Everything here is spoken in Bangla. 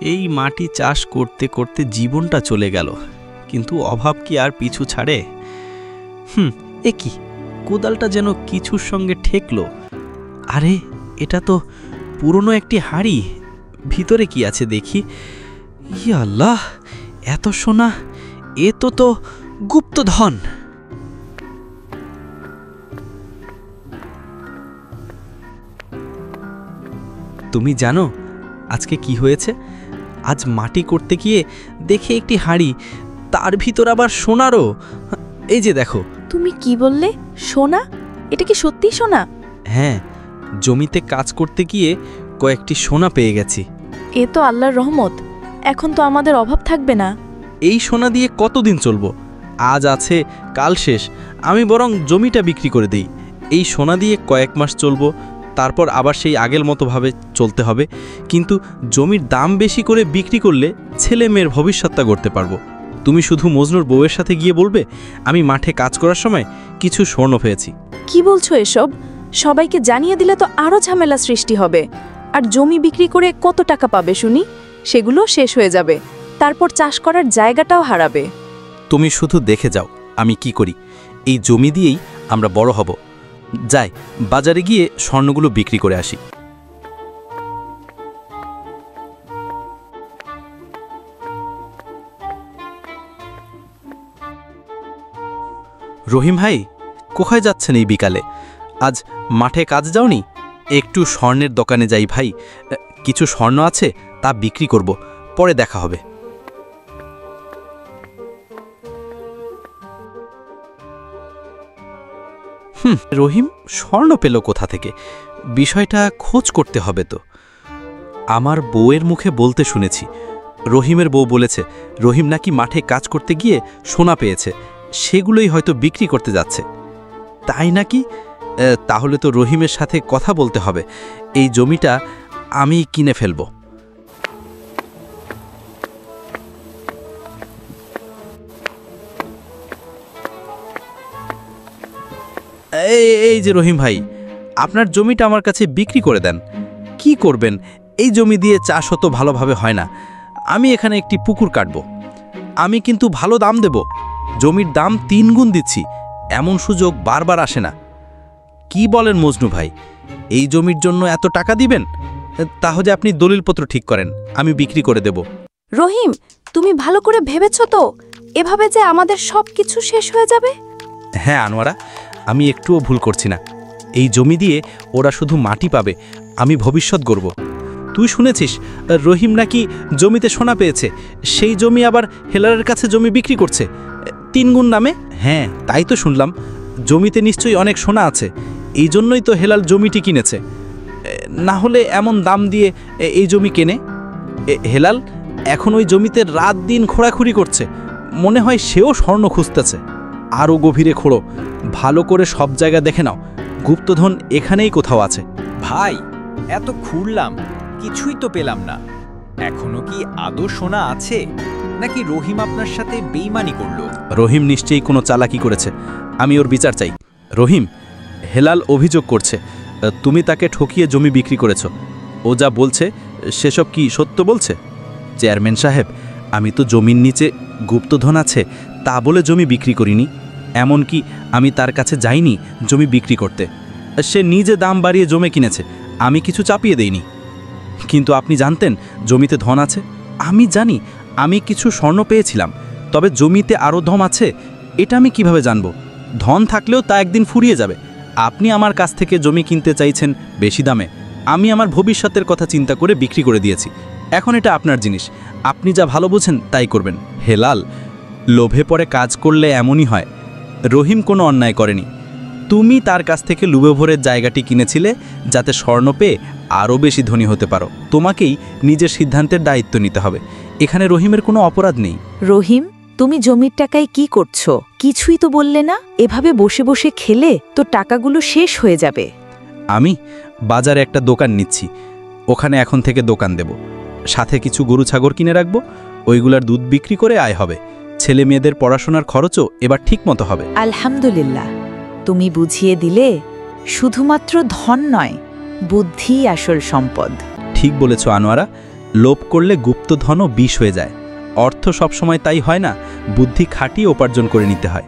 এই মাটি চাষ করতে করতে জীবনটা চলে গেল, কিন্তু অভাব কি আর পিছু ছাড়ে? এ কি, কোদালটা যেন কিছুর সঙ্গে ঠেকলো। আরে, এটা তো পুরনো একটি হাঁড়ি। ভিতরে কি আছে দেখি। ইয়া আল্লাহ, এত সোনা! এ তো গুপ্তধন। তুমি জানো আজকে কি হয়েছে? আজ মাটি করতে গিয়ে দেখে একটি হাঁড়ি, তার ভিতর আবার সোনারও। এই যে দেখো। তুমি কি বললে? সোনা? এটা কি সত্যি সোনা? হ্যাঁ, জমিতে কাজ করতে গিয়ে কয়েকটি সোনা পেয়ে গেছি। এ তো আল্লাহর রহমত। এখন তো আমাদের অভাব থাকবে না। এই সোনা দিয়ে কতদিন চলবো? আজ আছে, কাল শেষ। আমি বরং জমিটা বিক্রি করে দিই। এই সোনা দিয়ে কয়েক মাস চলবো, তারপর আবার সেই আগের মতোভাবে চলতে হবে। কিন্তু জমির দাম বেশি করে বিক্রি করলে ছেলে মেয়ের ভবিষ্যৎটা গড়তে পারবো। তুমি শুধু মজনুর বউয়ের সাথে গিয়ে বলবে আমি মাঠে কাজ করার সময় কিছু স্বর্ণ পেয়েছি। কি বলছো এসব? সবাইকে জানিয়ে দিলে তো আরও ঝামেলা সৃষ্টি হবে। আর জমি বিক্রি করে কত টাকা পাবে শুনি? সেগুলো শেষ হয়ে যাবে, তারপর চাষ করার জায়গাটাও হারাবে। তুমি শুধু দেখে যাও আমি কি করি। এই জমি দিয়েই আমরা বড় হব। যাই, বাজারে গিয়ে স্বর্ণগুলো বিক্রি করে আসি। রহিম ভাই, কোথায় যাচ্ছেন এই বিকালে? আজ মাঠে কাজ যাওনি? একটু স্বর্ণের দোকানে যাই ভাই, কিছু স্বর্ণ আছে, তা বিক্রি করব, পরে দেখা হবে। রহিম স্বর্ণ পেল কোথা থেকে? বিষয়টা খোঁজ করতে হবে তো। আমার বউয়ের মুখে বলতে শুনেছি, রহিমের বউ বলেছে রহিম নাকি মাঠে কাজ করতে গিয়ে সোনা পেয়েছে, সেগুলোই হয়তো বিক্রি করতে যাচ্ছে। তাই নাকি? তাহলে তো রহিমের সাথে কথা বলতে হবে। এই জমিটা আমি কিনে ফেলব। এই যে রহিম ভাই, আপনার জমিটা আমার কাছে বিক্রি করে দেন। কি করবেন? এই জমি দিয়ে চাষ অত ভালোভাবে হয় না। আমি এখানে একটি পুকুর কাটব। আমি কিন্তু ভালো দাম দেব। জমির দাম 3 গুণ দিচ্ছি। এমন সুযোগ বারবার আসে না। কি বলেন মজনু ভাই, এই জমির জন্য এত টাকা দিবেন? তাহলে আপনি দলিলপত্র ঠিক করেন, আমি বিক্রি করে দেব। রহিম, তুমি ভালো করে ভেবেছ তো? এভাবে যে আমাদের সব কিছু শেষ হয়ে যাবে? হ্যাঁ আনোয়ারা, আমি একটুও ভুল করছি না। এই জমি দিয়ে ওরা শুধু মাটি পাবে, আমি ভবিষ্যৎ গড়ব। তুই শুনেছিস রহিম নাকি জমিতে সোনা পেয়েছে, সেই জমি আবার হেলারের কাছে জমি বিক্রি করছে 3 গুণ দামে। হ্যাঁ, তাই তো শুনলাম। জমিতে নিশ্চয়ই অনেক সোনা আছে, এই জন্যই তো হেলাল জমিটি কিনেছে। না হলে এমন দাম দিয়ে এই জমি কেনে? হেলাল এখন ওই জমিতে রাত দিন খোঁড়াখুড়ি করছে। মনে হয় সেও স্বর্ণ খুঁজতেছে। আরও গভীরে খোঁড়ো, ভালো করে সব জায়গা দেখে নাও, গুপ্তধন এখানেই কোথাও আছে। ভাই, এত খুঁড়লাম, কিছুই তো পেলাম না। এখনো কি আদৌ সোনা আছে, নাকি রহিম আপনার সাথে বেইমানি করলো? রহিম নিশ্চয়ই কোনো চালাকি করেছে, আমি ওর বিচার চাই। রহিম, হেলাল অভিযোগ করছে তুমি তাকে ঠকিয়ে জমি বিক্রি করেছ। ও যা বলছে সেসব কি সত্য বলছে? চেয়ারম্যান সাহেব, আমি তো জমির নিচে গুপ্তধন আছে তা বলে জমি বিক্রি করিনি। এমনকি আমি তার কাছে যাইনি জমি বিক্রি করতে। সে নিজে দাম বাড়িয়ে জমি কিনেছে, আমি কিছু চাপিয়ে দেইনি। কিন্তু আপনি জানতেন জমিতে ধন আছে? আমি জানি, আমি কিছু স্বর্ণ পেয়েছিলাম, তবে জমিতে আরও ধন আছে এটা আমি কিভাবে জানব? ধন থাকলেও তা একদিন ফুরিয়ে যাবে। আপনি আমার কাছ থেকে জমি কিনতে চাইছেন বেশি দামে, আমি আমার ভবিষ্যতের কথা চিন্তা করে বিক্রি করে দিয়েছি। এখন এটা আপনার জিনিস, আপনি যা ভালো বোঝেন তাই করবেন। হেলাল, লোভে পড়ে কাজ করলে এমনই হয়। রহিম কোনো অন্যায় করেনি। তুমি তার কাছ থেকে লুবে ভরে জায়গাটি কিনেছিলে যাতে স্বর্ণ পেয়ে আরও বেশি ধনী হতে পারো। তোমাকেই নিজের সিদ্ধান্তের দায়িত্ব নিতে হবে। এখানে রহিমের কোনো অপরাধ নেই। রহিম, তুমি জমির টাকায় কি করছো? কিছুই তো বললে না। এভাবে বসে বসে খেলে তো টাকাগুলো শেষ হয়ে যাবে। আমি বাজারে একটা দোকান নিচ্ছি, ওখানে এখন থেকে দোকান দেব। সাথে কিছু গরু ছাগল কিনে রাখবো, ওইগুলার দুধ বিক্রি করে আয় হবে। ছেলে মেয়েদের পড়াশোনার খরচও এবার ঠিক মতো হবে। আলহামদুলিল্লাহ, তুমি বুঝিয়ে দিলে শুধুমাত্র ধন নয়, বুদ্ধি আসল সম্পদ। ঠিক বলেছ আনোয়ারা, লোভ করলে গুপ্তধনও বিষ হয়ে যায়। অর্থ সবসময় তাই হয় না, বুদ্ধি খাটিয়ে উপার্জন করে নিতে হয়।